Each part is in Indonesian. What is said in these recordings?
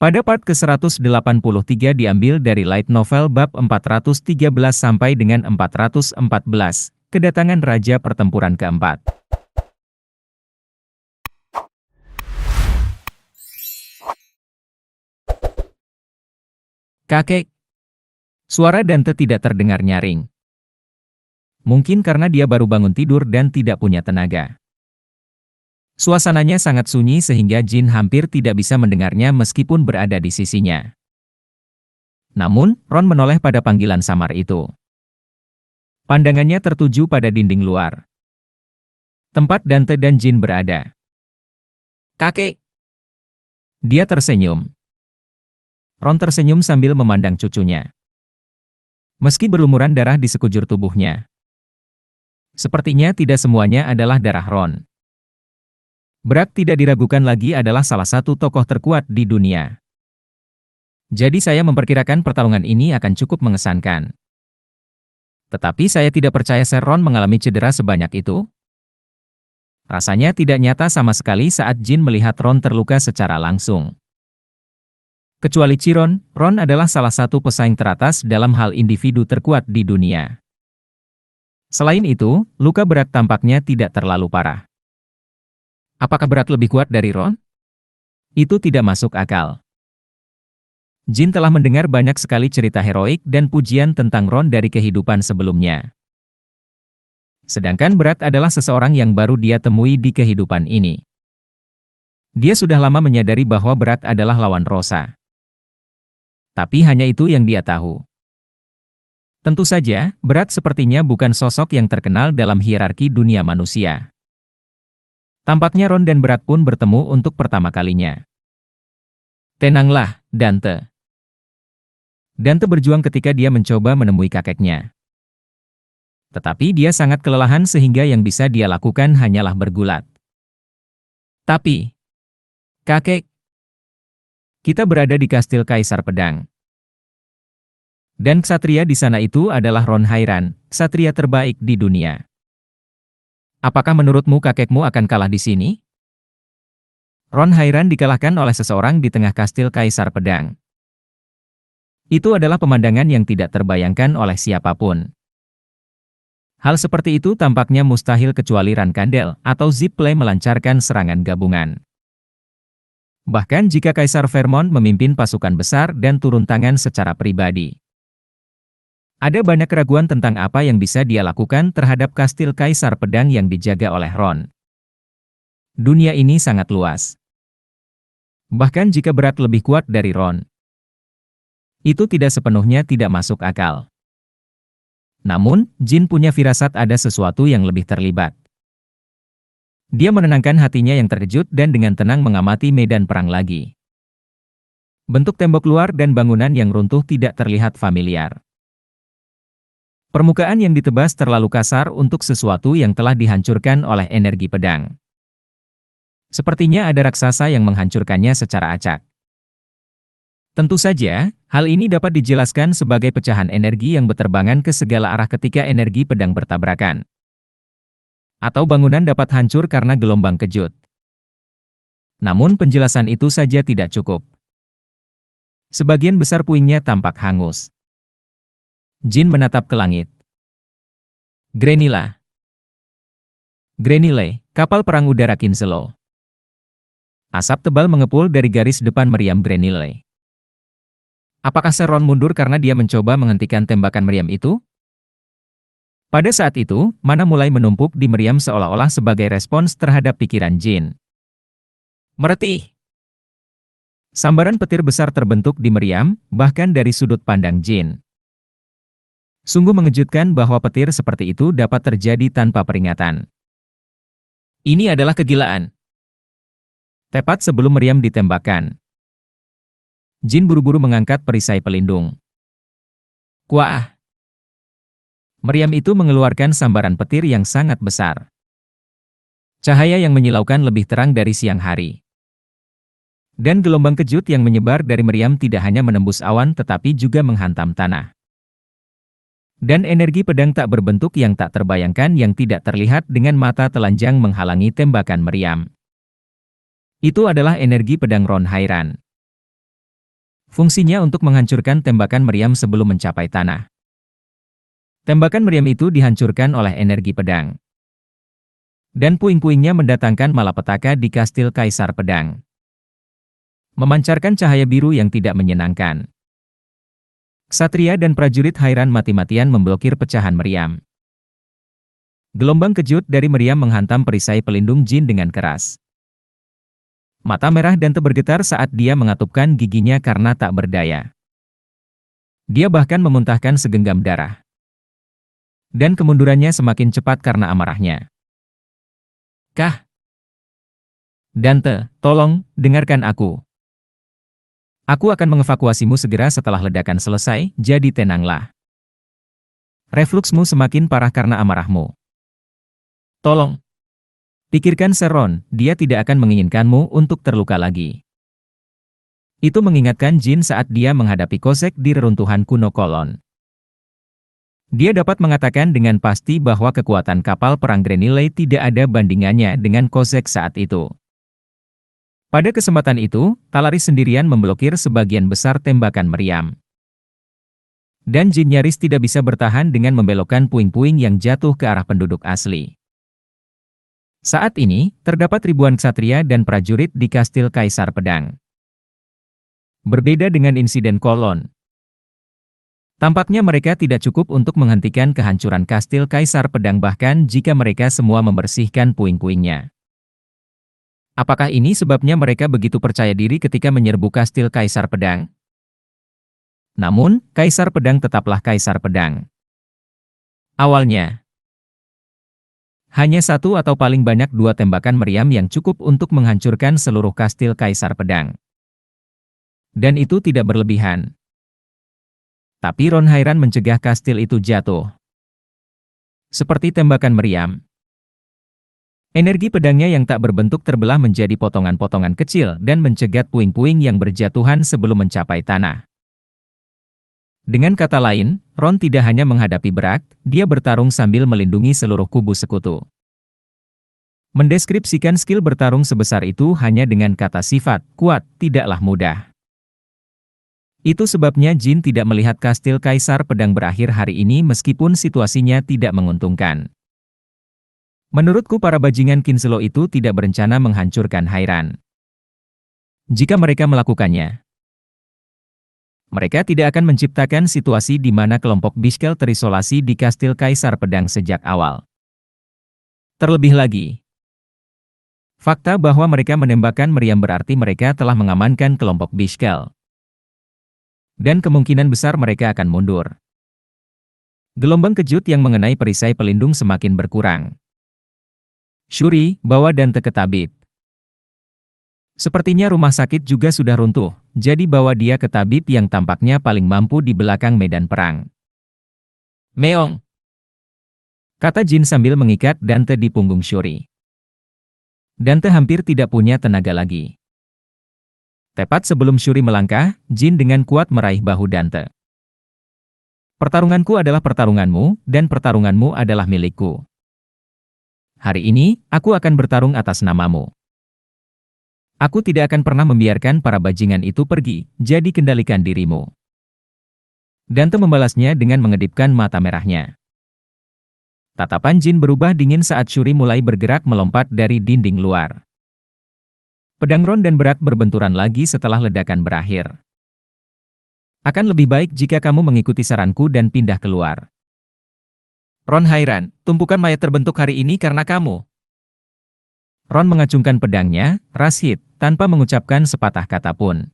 Pada part ke-183 diambil dari light novel bab 413 sampai dengan 414, kedatangan Raja Pertempuran keempat. Kakek. Suara Dante tidak terdengar nyaring. Mungkin karena dia baru bangun tidur dan tidak punya tenaga. Suasananya sangat sunyi sehingga Jin hampir tidak bisa mendengarnya meskipun berada di sisinya. Namun, Ron menoleh pada panggilan samar itu. Pandangannya tertuju pada dinding luar. Tempat Dante dan Jin berada. Kakek. Dia tersenyum. Ron tersenyum sambil memandang cucunya. Meski berlumuran darah di sekujur tubuhnya. Sepertinya tidak semuanya adalah darah Ron. Brak tidak diragukan lagi adalah salah satu tokoh terkuat di dunia. Jadi saya memperkirakan pertarungan ini akan cukup mengesankan. Tetapi saya tidak percaya Sir Ron mengalami cedera sebanyak itu. Rasanya tidak nyata sama sekali saat Jin melihat Ron terluka secara langsung. Kecuali Chiron, Ron adalah salah satu pesaing teratas dalam hal individu terkuat di dunia. Selain itu, luka berat tampaknya tidak terlalu parah. Apakah berat lebih kuat dari Ron? Itu tidak masuk akal. Jin telah mendengar banyak sekali cerita heroik dan pujian tentang Ron dari kehidupan sebelumnya. Sedangkan berat adalah seseorang yang baru dia temui di kehidupan ini. Dia sudah lama menyadari bahwa berat adalah lawan Rosa. Tapi hanya itu yang dia tahu. Tentu saja, berat sepertinya bukan sosok yang terkenal dalam hierarki dunia manusia. Tampaknya Ron dan Berat pun bertemu untuk pertama kalinya. Tenanglah, Dante. Dante berjuang ketika dia mencoba menemui kakeknya. Tetapi dia sangat kelelahan sehingga yang bisa dia lakukan hanyalah bergulat. Tapi, kakek, kita berada di kastil Kaisar Pedang. Dan ksatria di sana itu adalah Ron Hairan, ksatria terbaik di dunia. Apakah menurutmu kakekmu akan kalah di sini? Ron Hairan dikalahkan oleh seseorang di tengah kastil Kaisar Pedang. Itu adalah pemandangan yang tidak terbayangkan oleh siapapun. Hal seperti itu tampaknya mustahil kecuali Ran Kandel atau Zip-Play melancarkan serangan gabungan. Bahkan jika Kaisar Vermont memimpin pasukan besar dan turun tangan secara pribadi. Ada banyak keraguan tentang apa yang bisa dia lakukan terhadap kastil Kaisar Pedang yang dijaga oleh Ron. Dunia ini sangat luas. Bahkan jika Berat lebih kuat dari Ron, itu tidak sepenuhnya tidak masuk akal. Namun, Jin punya firasat ada sesuatu yang lebih terlibat. Dia menenangkan hatinya yang terkejut dan dengan tenang mengamati medan perang lagi. Bentuk tembok luar dan bangunan yang runtuh tidak terlihat familiar. Permukaan yang ditebas terlalu kasar untuk sesuatu yang telah dihancurkan oleh energi pedang. Sepertinya ada raksasa yang menghancurkannya secara acak. Tentu saja, hal ini dapat dijelaskan sebagai pecahan energi yang berterbangan ke segala arah ketika energi pedang bertabrakan. Atau bangunan dapat hancur karena gelombang kejut. Namun penjelasan itu saja tidak cukup. Sebagian besar puingnya tampak hangus. Jin menatap ke langit. Grenilla. Grenille, kapal perang udara Kinselo. Asap tebal mengepul dari garis depan meriam Grenille. Apakah Sir Ron mundur karena dia mencoba menghentikan tembakan meriam itu? Pada saat itu, mana mulai menumpuk di meriam seolah-olah sebagai respons terhadap pikiran Jin. Meretih. Sambaran petir besar terbentuk di meriam, bahkan dari sudut pandang Jin. Sungguh mengejutkan bahwa petir seperti itu dapat terjadi tanpa peringatan. Ini adalah kegilaan. Tepat sebelum meriam ditembakkan, Jin buru-buru mengangkat perisai pelindung. Kuah! Meriam itu mengeluarkan sambaran petir yang sangat besar. Cahaya yang menyilaukan lebih terang dari siang hari. Dan gelombang kejut yang menyebar dari meriam tidak hanya menembus awan tetapi juga menghantam tanah. Dan energi pedang tak berbentuk yang tak terbayangkan yang tidak terlihat dengan mata telanjang menghalangi tembakan meriam. Itu adalah energi pedang Ron Hairan. Fungsinya untuk menghancurkan tembakan meriam sebelum mencapai tanah. Tembakan meriam itu dihancurkan oleh energi pedang. Dan puing-puingnya mendatangkan malapetaka di kastil Kaisar Pedang. Memancarkan cahaya biru yang tidak menyenangkan. Ksatria dan prajurit Hairan mati-matian memblokir pecahan meriam. Gelombang kejut dari meriam menghantam perisai pelindung Jin dengan keras. Mata merah Dante bergetar saat dia mengatupkan giginya karena tak berdaya. Dia bahkan memuntahkan segenggam darah. Dan kemundurannya semakin cepat karena amarahnya. Kah? Dante, tolong, dengarkan aku. Aku akan mengevakuasimu segera setelah ledakan selesai, jadi tenanglah. Refluksmu semakin parah karena amarahmu. Tolong. Pikirkan Seron, dia tidak akan menginginkanmu untuk terluka lagi. Itu mengingatkan Jin saat dia menghadapi Kosek di reruntuhan kuno Kolon. Dia dapat mengatakan dengan pasti bahwa kekuatan kapal perang Grenille tidak ada bandingannya dengan Kosek saat itu. Pada kesempatan itu, Talaris sendirian memblokir sebagian besar tembakan meriam. Dan Jin nyaris tidak bisa bertahan dengan membelokkan puing-puing yang jatuh ke arah penduduk asli. Saat ini, terdapat ribuan ksatria dan prajurit di kastil Kaisar Pedang. Berbeda dengan insiden Kolon. Tampaknya mereka tidak cukup untuk menghentikan kehancuran kastil Kaisar Pedang bahkan jika mereka semua membersihkan puing-puingnya. Apakah ini sebabnya mereka begitu percaya diri ketika menyerbu kastil Kaisar Pedang? Namun, Kaisar Pedang tetaplah Kaisar Pedang. Awalnya, hanya satu atau paling banyak dua tembakan meriam yang cukup untuk menghancurkan seluruh kastil Kaisar Pedang. Dan itu tidak berlebihan. Tapi Ron Hairan mencegah kastil itu jatuh. Seperti tembakan meriam. Energi pedangnya yang tak berbentuk terbelah menjadi potongan-potongan kecil dan mencegat puing-puing yang berjatuhan sebelum mencapai tanah. Dengan kata lain, Ron tidak hanya menghadapi Brak, dia bertarung sambil melindungi seluruh kubu sekutu. Mendeskripsikan skill bertarung sebesar itu hanya dengan kata sifat, kuat, tidaklah mudah. Itu sebabnya Jin tidak melihat kastil Kaisar Pedang berakhir hari ini meskipun situasinya tidak menguntungkan. Menurutku para bajingan Kinselo itu tidak berencana menghancurkan Hairan. Jika mereka melakukannya, mereka tidak akan menciptakan situasi di mana kelompok Biskel terisolasi di kastil Kaisar Pedang sejak awal. Terlebih lagi, fakta bahwa mereka menembakkan meriam berarti mereka telah mengamankan kelompok Biskel. Dan kemungkinan besar mereka akan mundur. Gelombang kejut yang mengenai perisai pelindung semakin berkurang. Shuri, bawa Dante ke tabib. Sepertinya rumah sakit juga sudah runtuh, jadi bawa dia ke tabib yang tampaknya paling mampu di belakang medan perang. Meong, kata Jin sambil mengikat Dante di punggung Shuri. Dante hampir tidak punya tenaga lagi. Tepat sebelum Shuri melangkah, Jin dengan kuat meraih bahu Dante. Pertarunganku adalah pertarunganmu, dan pertarunganmu adalah milikku. Hari ini, aku akan bertarung atas namamu. Aku tidak akan pernah membiarkan para bajingan itu pergi, jadi kendalikan dirimu. Dante membalasnya dengan mengedipkan mata merahnya. Tatapan Jin berubah dingin saat Shuri mulai bergerak melompat dari dinding luar. Pedang Ron dan Brak berbenturan lagi setelah ledakan berakhir. Akan lebih baik jika kamu mengikuti saranku dan pindah keluar. Ron Hairan, tumpukan mayat terbentuk hari ini karena kamu. Ron mengacungkan pedangnya, Rashid, tanpa mengucapkan sepatah kata pun.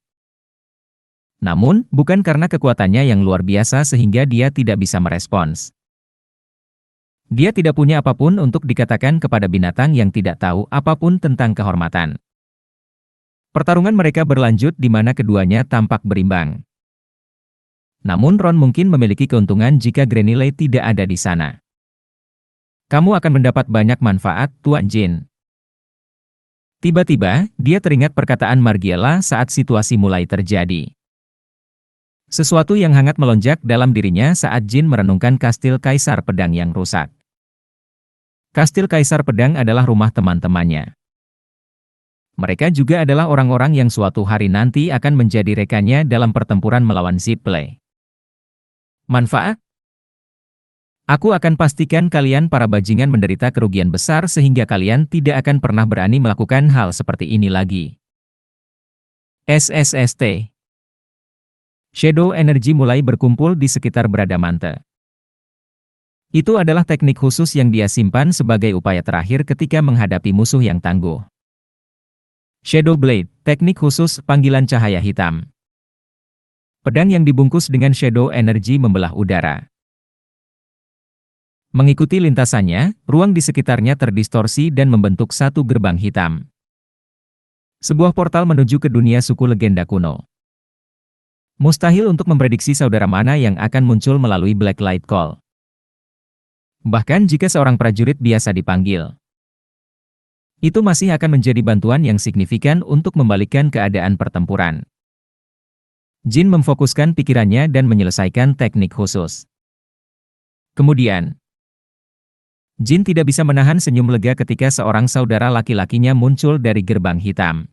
Namun, bukan karena kekuatannya yang luar biasa sehingga dia tidak bisa merespons. Dia tidak punya apapun untuk dikatakan kepada binatang yang tidak tahu apapun tentang kehormatan. Pertarungan mereka berlanjut di mana keduanya tampak berimbang. Namun Ron mungkin memiliki keuntungan jika Grenille tidak ada di sana. Kamu akan mendapat banyak manfaat, Tuan Jin. Tiba-tiba, dia teringat perkataan Margiela saat situasi mulai terjadi. Sesuatu yang hangat melonjak dalam dirinya saat Jin merenungkan kastil Kaisar Pedang yang rusak. Kastil Kaisar Pedang adalah rumah teman-temannya. Mereka juga adalah orang-orang yang suatu hari nanti akan menjadi rekannya dalam pertempuran melawan Zippley. Manfaat? Aku akan pastikan kalian para bajingan menderita kerugian besar sehingga kalian tidak akan pernah berani melakukan hal seperti ini lagi. SSST. Shadow Energy mulai berkumpul di sekitar Bradamante. Itu adalah teknik khusus yang dia simpan sebagai upaya terakhir ketika menghadapi musuh yang tangguh. Shadow Blade, teknik khusus panggilan cahaya hitam. Pedang yang dibungkus dengan Shadow Energy membelah udara. Mengikuti lintasannya, ruang di sekitarnya terdistorsi dan membentuk satu gerbang hitam. Sebuah portal menuju ke dunia suku legenda kuno. Mustahil untuk memprediksi saudara mana yang akan muncul melalui Black Light Call. Bahkan jika seorang prajurit biasa dipanggil, itu masih akan menjadi bantuan yang signifikan untuk membalikkan keadaan pertempuran. Jin memfokuskan pikirannya dan menyelesaikan teknik khusus. Kemudian, Jin tidak bisa menahan senyum lega ketika seorang saudara laki-lakinya muncul dari gerbang hitam.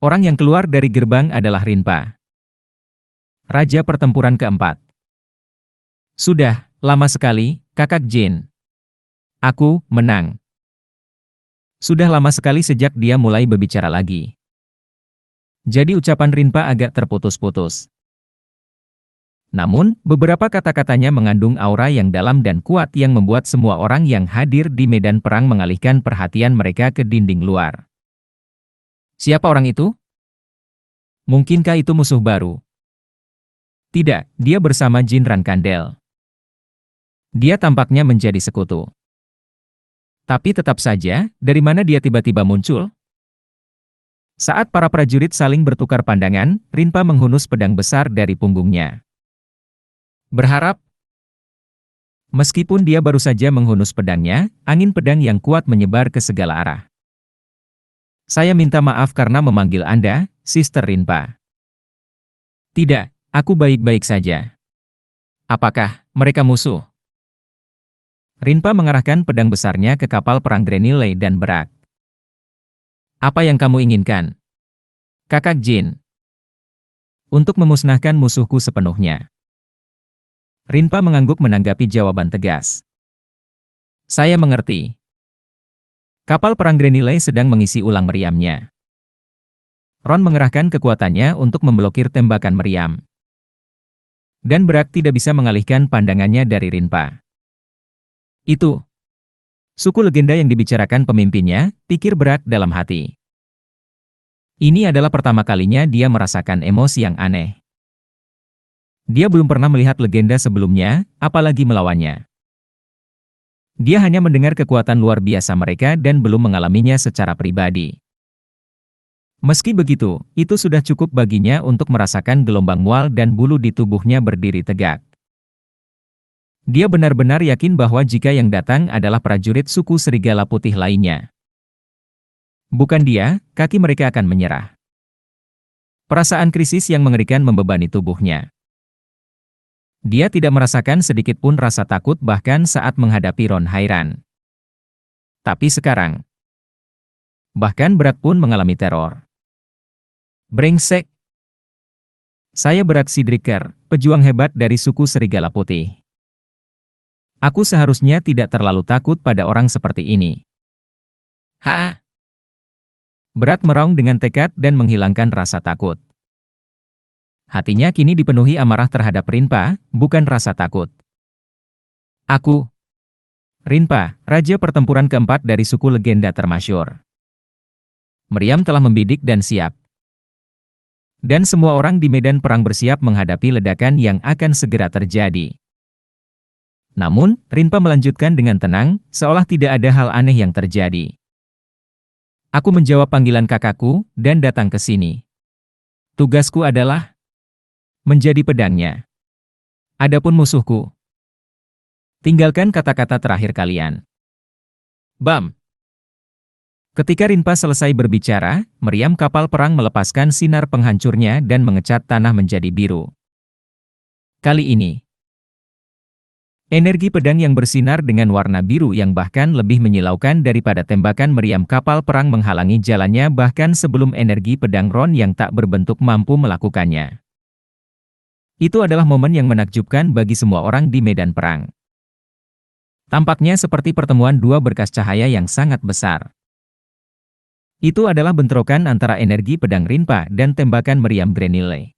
Orang yang keluar dari gerbang adalah Rinpa, Raja Pertempuran keempat. Sudah lama sekali, Kakak Jin. Aku menang. Sudah lama sekali sejak dia mulai berbicara lagi. Jadi ucapan Rinpa agak terputus-putus. Namun, beberapa kata-katanya mengandung aura yang dalam dan kuat yang membuat semua orang yang hadir di medan perang mengalihkan perhatian mereka ke dinding luar. Siapa orang itu? Mungkinkah itu musuh baru? Tidak, dia bersama Jin Rankandel. Dia tampaknya menjadi sekutu. Tapi tetap saja, dari mana dia tiba-tiba muncul? Saat para prajurit saling bertukar pandangan, Rinpa menghunus pedang besar dari punggungnya. Berharap? Meskipun dia baru saja menghunus pedangnya, angin pedang yang kuat menyebar ke segala arah. Saya minta maaf karena memanggil Anda, Sister Rinpa. Tidak, aku baik-baik saja. Apakah mereka musuh? Rinpa mengarahkan pedang besarnya ke kapal perang Grenille dan Brak. Apa yang kamu inginkan? Kakak Jin. Untuk memusnahkan musuhku sepenuhnya. Rinpa mengangguk menanggapi jawaban tegas. Saya mengerti. Kapal perang Grenille sedang mengisi ulang meriamnya. Ron mengerahkan kekuatannya untuk memblokir tembakan meriam. Dan Brak tidak bisa mengalihkan pandangannya dari Rinpa. Itu suku legenda yang dibicarakan pemimpinnya, pikir Brak dalam hati. Ini adalah pertama kalinya dia merasakan emosi yang aneh. Dia belum pernah melihat legenda sebelumnya, apalagi melawannya. Dia hanya mendengar kekuatan luar biasa mereka dan belum mengalaminya secara pribadi. Meski begitu, itu sudah cukup baginya untuk merasakan gelombang mual dan bulu di tubuhnya berdiri tegak. Dia benar-benar yakin bahwa jika yang datang adalah prajurit suku serigala putih lainnya. Bukan dia, kaki mereka akan menyerah. Perasaan krisis yang mengerikan membebani tubuhnya. Dia tidak merasakan sedikit pun rasa takut bahkan saat menghadapi Ron Hairan. Tapi sekarang, bahkan Brak pun mengalami teror. Brengsek! Saya Brak Sidriker, pejuang hebat dari suku serigala putih. Aku seharusnya tidak terlalu takut pada orang seperti ini. Ha! Brak meraung dengan tekad dan menghilangkan rasa takut. Hatinya kini dipenuhi amarah terhadap Rinpa, bukan rasa takut. Aku, Rinpa, Raja Pertempuran keempat dari suku legenda termasyur. Meriam telah membidik dan siap. Dan semua orang di medan perang bersiap menghadapi ledakan yang akan segera terjadi. Namun, Rinpa melanjutkan dengan tenang, seolah tidak ada hal aneh yang terjadi. Aku menjawab panggilan kakakku, dan datang ke sini. Tugasku adalah menjadi pedangnya. Adapun musuhku, tinggalkan kata-kata terakhir kalian. Bam! Ketika Rinpa selesai berbicara, meriam kapal perang melepaskan sinar penghancurnya dan mengecat tanah menjadi biru. Kali ini, Energi pedang yang bersinar dengan warna biru yang bahkan lebih menyilaukan daripada tembakan meriam kapal perang menghalangi jalannya bahkan sebelum energi pedang Ron yang tak berbentuk mampu melakukannya. Itu adalah momen yang menakjubkan bagi semua orang di medan perang. Tampaknya seperti pertemuan dua berkas cahaya yang sangat besar. Itu adalah bentrokan antara energi pedang Rinpa dan tembakan meriam Grenille.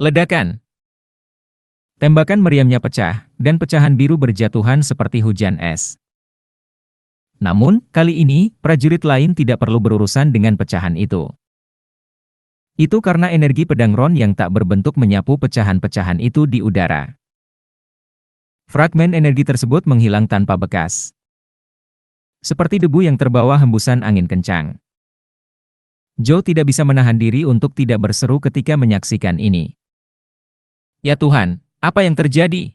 Ledakan. Tembakan meriamnya pecah, dan pecahan biru berjatuhan seperti hujan es. Namun, kali ini, prajurit lain tidak perlu berurusan dengan pecahan itu. Itu karena energi pedang Ron yang tak berbentuk menyapu pecahan-pecahan itu di udara. Fragmen energi tersebut menghilang tanpa bekas. Seperti debu yang terbawa hembusan angin kencang. Joe tidak bisa menahan diri untuk tidak berseru ketika menyaksikan ini. Ya Tuhan, apa yang terjadi?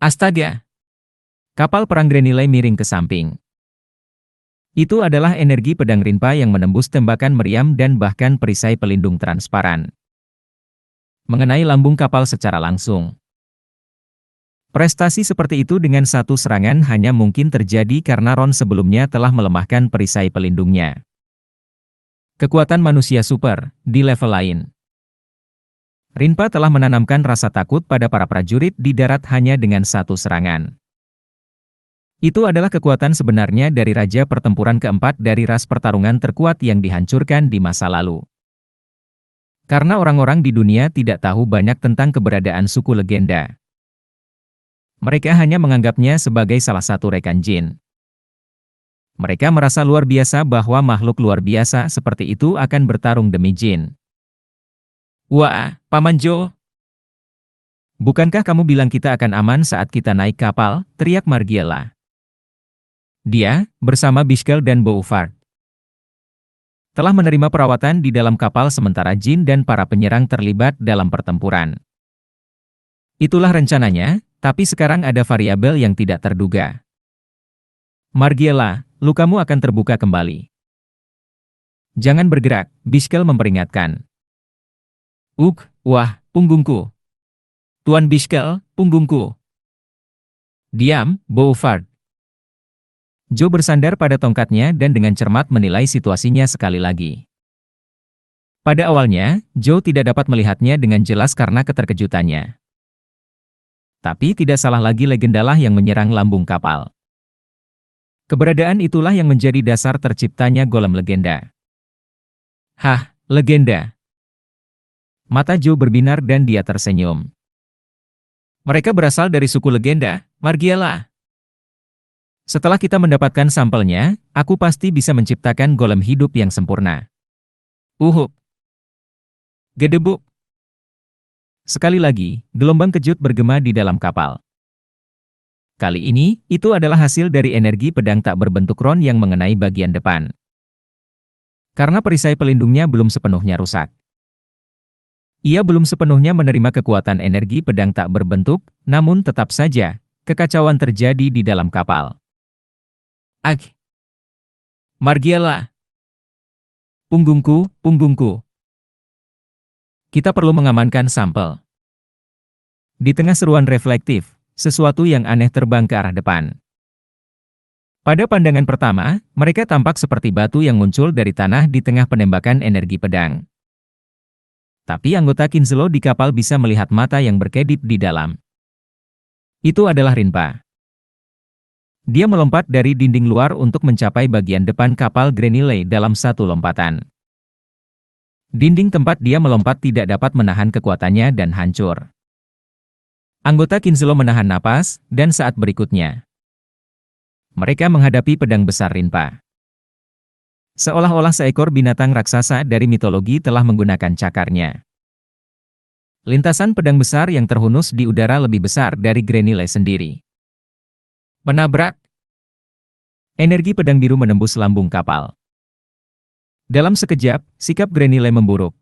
Astaga! Kapal perang Grenille miring ke samping. Itu adalah energi pedang Rinpa yang menembus tembakan meriam dan bahkan perisai pelindung transparan. Mengenai lambung kapal secara langsung. Prestasi seperti itu dengan satu serangan hanya mungkin terjadi karena Ron sebelumnya telah melemahkan perisai pelindungnya. Kekuatan manusia super, di level lain. Rinpa telah menanamkan rasa takut pada para prajurit di darat hanya dengan satu serangan. Itu adalah kekuatan sebenarnya dari Raja Pertempuran keempat dari ras pertarungan terkuat yang dihancurkan di masa lalu. Karena orang-orang di dunia tidak tahu banyak tentang keberadaan suku legenda. Mereka hanya menganggapnya sebagai salah satu rekan jin. Mereka merasa luar biasa bahwa makhluk luar biasa seperti itu akan bertarung demi jin. Wah, Paman Joe! Bukankah kamu bilang kita akan aman saat kita naik kapal? Teriak Margiela. Dia, bersama Biskel dan Bouvard, telah menerima perawatan di dalam kapal sementara jin dan para penyerang terlibat dalam pertempuran. Itulah rencananya, tapi sekarang ada variabel yang tidak terduga. Margiela, lukamu akan terbuka kembali. Jangan bergerak, Biskel memperingatkan. Wah, punggungku. Tuan Biskel, punggungku. Diam, Bouvard. Joe bersandar pada tongkatnya dan dengan cermat menilai situasinya sekali lagi. Pada awalnya, Joe tidak dapat melihatnya dengan jelas karena keterkejutannya. Tapi tidak salah lagi legendalah yang menyerang lambung kapal. Keberadaan itulah yang menjadi dasar terciptanya golem legenda. Hah, legenda. Mata Joe berbinar dan dia tersenyum. Mereka berasal dari suku legenda, Margiela. Setelah kita mendapatkan sampelnya, aku pasti bisa menciptakan golem hidup yang sempurna. Gedebuk. Sekali lagi, gelombang kejut bergema di dalam kapal. Kali ini, itu adalah hasil dari energi pedang tak berbentuk Ron yang mengenai bagian depan. Karena perisai pelindungnya belum sepenuhnya rusak. Ia belum sepenuhnya menerima kekuatan energi pedang tak berbentuk, namun tetap saja, kekacauan terjadi di dalam kapal. Margiela! Punggungku, punggungku. Kita perlu mengamankan sampel. Di tengah seruan reflektif, sesuatu yang aneh terbang ke arah depan. Pada pandangan pertama, mereka tampak seperti batu yang muncul dari tanah di tengah penembakan energi pedang. Tapi anggota Kinslow di kapal bisa melihat mata yang berkedip di dalam. Itu adalah Rinpa. Dia melompat dari dinding luar untuk mencapai bagian depan kapal Grenille dalam satu lompatan. Dinding tempat dia melompat tidak dapat menahan kekuatannya dan hancur. Anggota Kinslow menahan napas, dan saat berikutnya, mereka menghadapi pedang besar Rinpa. Seolah-olah seekor binatang raksasa dari mitologi telah menggunakan cakarnya. Lintasan pedang besar yang terhunus di udara lebih besar dari Grenille sendiri. Menabrak. Energi pedang biru menembus lambung kapal. Dalam sekejap, sikap Grenille memburuk.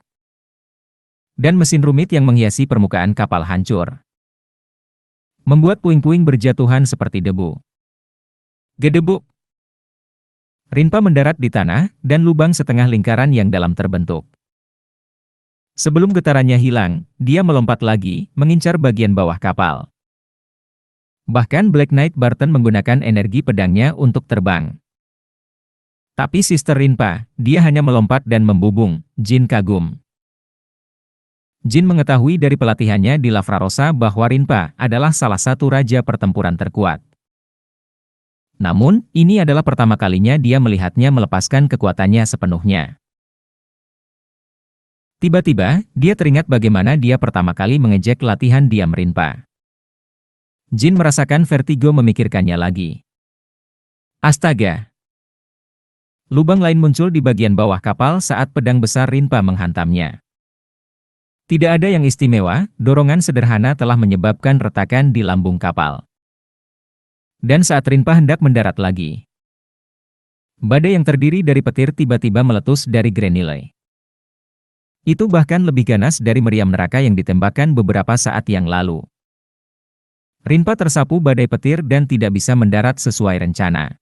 Dan mesin rumit yang menghiasi permukaan kapal hancur. Membuat puing-puing berjatuhan seperti debu. Gedebuk. Rinpa mendarat di tanah, dan lubang setengah lingkaran yang dalam terbentuk. Sebelum getarannya hilang, dia melompat lagi, mengincar bagian bawah kapal. Bahkan Black Knight Barton menggunakan energi pedangnya untuk terbang. Tapi Sister Rinpa, dia hanya melompat dan membubung. Jin kagum. Jin mengetahui dari pelatihannya di Lavrarosa bahwa Rinpa adalah salah satu raja pertempuran terkuat. Namun, ini adalah pertama kalinya dia melihatnya melepaskan kekuatannya sepenuhnya. Tiba-tiba, dia teringat bagaimana dia pertama kali mengejek latihan diam Rinpa. Jin merasakan vertigo memikirkannya lagi. Astaga! Lubang lain muncul di bagian bawah kapal saat pedang besar Rinpa menghantamnya. Tidak ada yang istimewa, dorongan sederhana telah menyebabkan retakan di lambung kapal. Dan saat Rinpa hendak mendarat lagi, badai yang terdiri dari petir tiba-tiba meletus dari Grenille. Itu bahkan lebih ganas dari meriam neraka yang ditembakkan beberapa saat yang lalu. Rinpa tersapu badai petir dan tidak bisa mendarat sesuai rencana.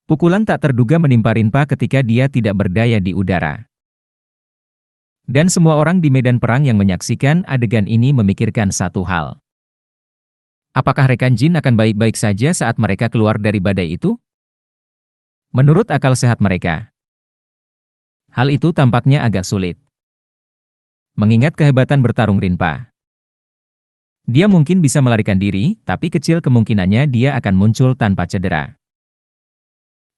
Pukulan tak terduga menimpa Rinpa ketika dia tidak berdaya di udara. Dan semua orang di medan perang yang menyaksikan adegan ini memikirkan satu hal. Apakah rekan Jin akan baik-baik saja saat mereka keluar dari badai itu? Menurut akal sehat mereka, hal itu tampaknya agak sulit. Mengingat kehebatan bertarung Rinpa, dia mungkin bisa melarikan diri, tapi kecil kemungkinannya dia akan muncul tanpa cedera.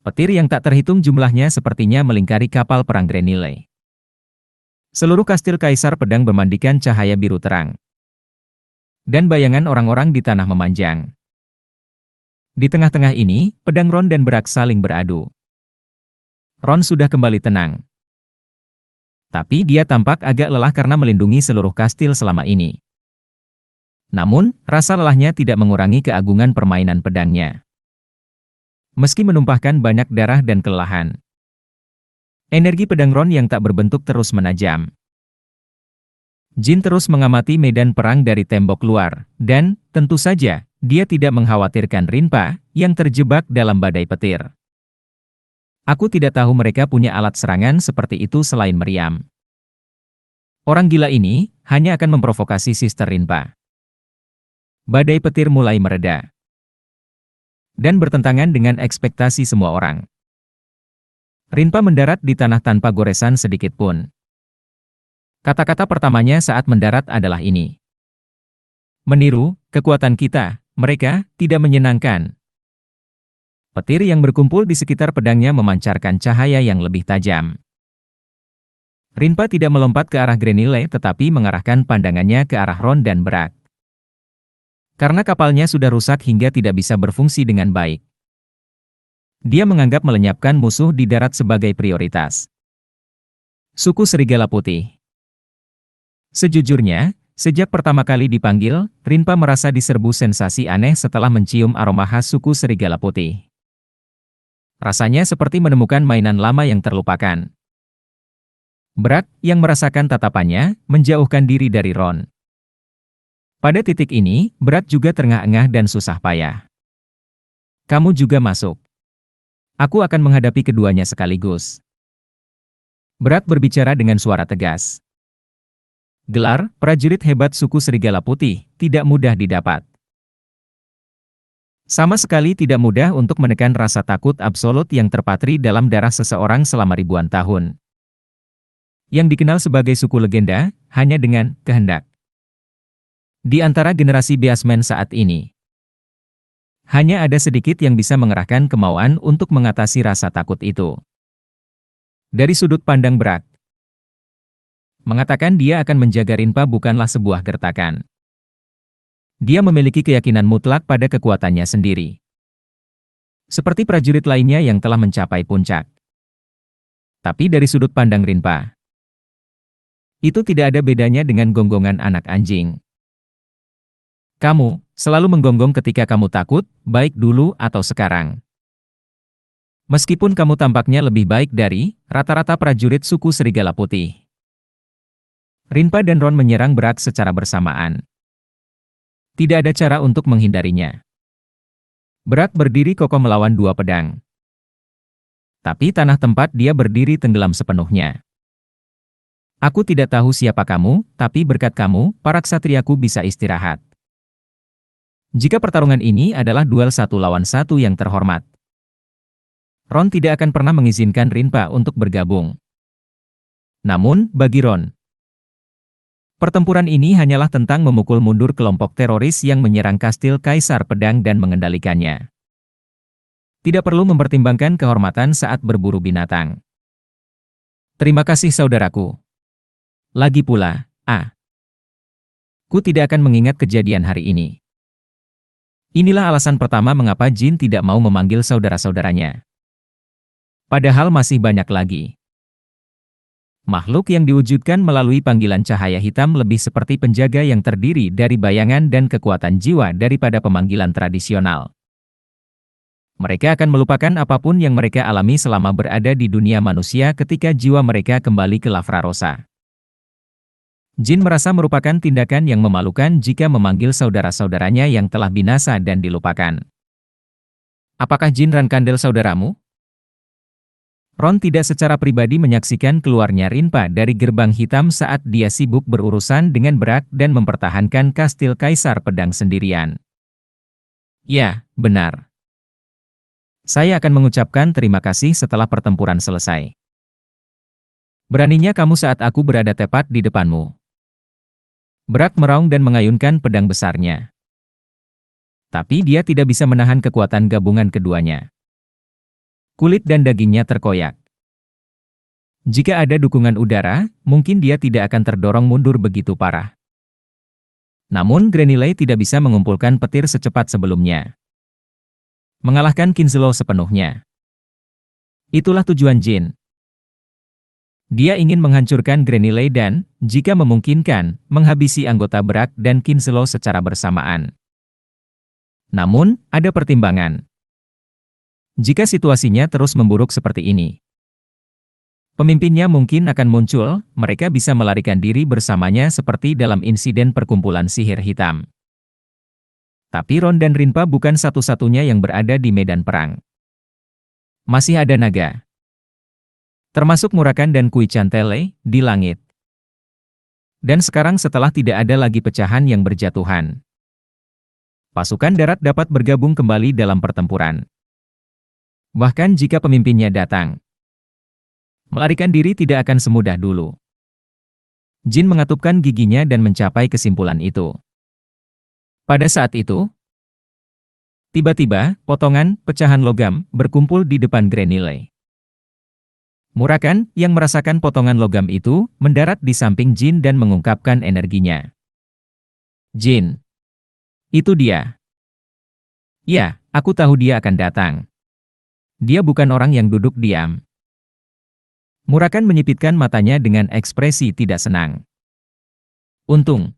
Petir yang tak terhitung jumlahnya sepertinya melingkari kapal perang Grenille. Seluruh kastil Kaisar Pedang memandikan cahaya biru terang. Dan bayangan orang-orang di tanah memanjang. Di tengah-tengah ini, pedang Ron dan Brak saling beradu. Ron sudah kembali tenang. Tapi dia tampak agak lelah karena melindungi seluruh kastil selama ini. Namun, rasa lelahnya tidak mengurangi keagungan permainan pedangnya. Meski menumpahkan banyak darah dan kelelahan, energi pedang Ron yang tak berbentuk terus menajam. Jin terus mengamati medan perang dari tembok luar, dan, tentu saja, dia tidak mengkhawatirkan Rinpa, yang terjebak dalam badai petir. Aku tidak tahu mereka punya alat serangan seperti itu selain meriam. Orang gila ini, hanya akan memprovokasi Sister Rinpa. Badai petir mulai mereda. Dan bertentangan dengan ekspektasi semua orang. Rinpa mendarat di tanah tanpa goresan sedikit pun. Kata-kata pertamanya saat mendarat adalah ini. Meniru, kekuatan kita, mereka, tidak menyenangkan. Petir yang berkumpul di sekitar pedangnya memancarkan cahaya yang lebih tajam. Rinpa tidak melompat ke arah Grenille tetapi mengarahkan pandangannya ke arah Ron dan Brak. Karena kapalnya sudah rusak hingga tidak bisa berfungsi dengan baik. Dia menganggap melenyapkan musuh di darat sebagai prioritas. Suku Serigala Putih. Sejujurnya, sejak pertama kali dipanggil, Rinpa merasa diserbu sensasi aneh setelah mencium aroma khas suku Serigala Putih. Rasanya seperti menemukan mainan lama yang terlupakan. Brak, yang merasakan tatapannya, menjauhkan diri dari Ron. Pada titik ini, Brak juga terengah-engah dan susah payah. Kamu juga masuk. Aku akan menghadapi keduanya sekaligus. Brak berbicara dengan suara tegas. Gelar, prajurit hebat suku Serigala Putih, tidak mudah didapat. Sama sekali tidak mudah untuk menekan rasa takut absolut yang terpatri dalam darah seseorang selama ribuan tahun. Yang dikenal sebagai suku legenda, hanya dengan kehendak. Di antara generasi Beastmen saat ini, hanya ada sedikit yang bisa mengerahkan kemauan untuk mengatasi rasa takut itu. Dari sudut pandang Brak, mengatakan dia akan menjaga Rinpa bukanlah sebuah gertakan. Dia memiliki keyakinan mutlak pada kekuatannya sendiri. Seperti prajurit lainnya yang telah mencapai puncak. Tapi dari sudut pandang Rinpa, itu tidak ada bedanya dengan gonggongan anak anjing. Kamu selalu menggonggong ketika kamu takut, baik dulu atau sekarang. Meskipun kamu tampaknya lebih baik dari rata-rata prajurit suku Serigala Putih. Rinpa dan Ron menyerang Brak secara bersamaan. Tidak ada cara untuk menghindarinya. Brak berdiri kokoh melawan dua pedang. Tapi tanah tempat dia berdiri tenggelam sepenuhnya. Aku tidak tahu siapa kamu, tapi berkat kamu, para ksatriaku bisa istirahat. Jika pertarungan ini adalah duel 1 lawan 1 yang terhormat, Ron tidak akan pernah mengizinkan Rinpa untuk bergabung. Namun, bagi Ron, pertempuran ini hanyalah tentang memukul mundur kelompok teroris yang menyerang kastil Kaisar Pedang dan mengendalikannya. Tidak perlu mempertimbangkan kehormatan saat berburu binatang. Terima kasih saudaraku. Lagi pula, ku tidak akan mengingat kejadian hari ini. Inilah alasan pertama mengapa Jin tidak mau memanggil saudara-saudaranya. Padahal masih banyak lagi. Makhluk yang diwujudkan melalui panggilan cahaya hitam lebih seperti penjaga yang terdiri dari bayangan dan kekuatan jiwa daripada pemanggilan tradisional. Mereka akan melupakan apapun yang mereka alami selama berada di dunia manusia ketika jiwa mereka kembali ke Lavrarosa. Jin merasa merupakan tindakan yang memalukan jika memanggil saudara-saudaranya yang telah binasa dan dilupakan. Apakah Jin Rankandel saudaramu? Ron tidak secara pribadi menyaksikan keluarnya Rinpa dari gerbang hitam saat dia sibuk berurusan dengan Brak dan mempertahankan kastil Kaisar Pedang sendirian. Ya, benar. Saya akan mengucapkan terima kasih setelah pertempuran selesai. Beraninya kamu saat aku berada tepat di depanmu. Brak meraung dan mengayunkan pedang besarnya. Tapi dia tidak bisa menahan kekuatan gabungan keduanya. Kulit dan dagingnya terkoyak. Jika ada dukungan udara, mungkin dia tidak akan terdorong mundur begitu parah. Namun Grenilei tidak bisa mengumpulkan petir secepat sebelumnya. Mengalahkan Kinslow sepenuhnya. Itulah tujuan Jin. Dia ingin menghancurkan Grenilei dan, jika memungkinkan, menghabisi anggota Brak dan Kinslow secara bersamaan. Namun, ada pertimbangan. Jika situasinya terus memburuk seperti ini, pemimpinnya mungkin akan muncul, mereka bisa melarikan diri bersamanya seperti dalam insiden perkumpulan sihir hitam. Tapi Ron dan Rinpa bukan satu-satunya yang berada di medan perang. Masih ada naga, termasuk Murakan dan Kui Chantele, di langit. Dan sekarang setelah tidak ada lagi pecahan yang berjatuhan, pasukan darat dapat bergabung kembali dalam pertempuran. Bahkan jika pemimpinnya datang, melarikan diri tidak akan semudah dulu. Jin mengatupkan giginya dan mencapai kesimpulan itu. Pada saat itu, tiba-tiba, potongan, pecahan logam, berkumpul di depan Grenilei. Murakan, yang merasakan potongan logam itu, mendarat di samping Jin dan mengungkapkan energinya. Jin. Itu dia. Ya, aku tahu dia akan datang. Dia bukan orang yang duduk diam. Murakan menyipitkan matanya dengan ekspresi tidak senang. Untung.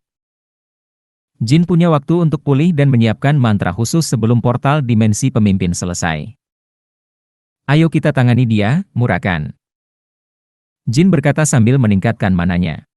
Jin punya waktu untuk pulih dan menyiapkan mantra khusus sebelum portal dimensi pemimpin selesai. Ayo kita tangani dia, Murakan. Jin berkata sambil meningkatkan mananya.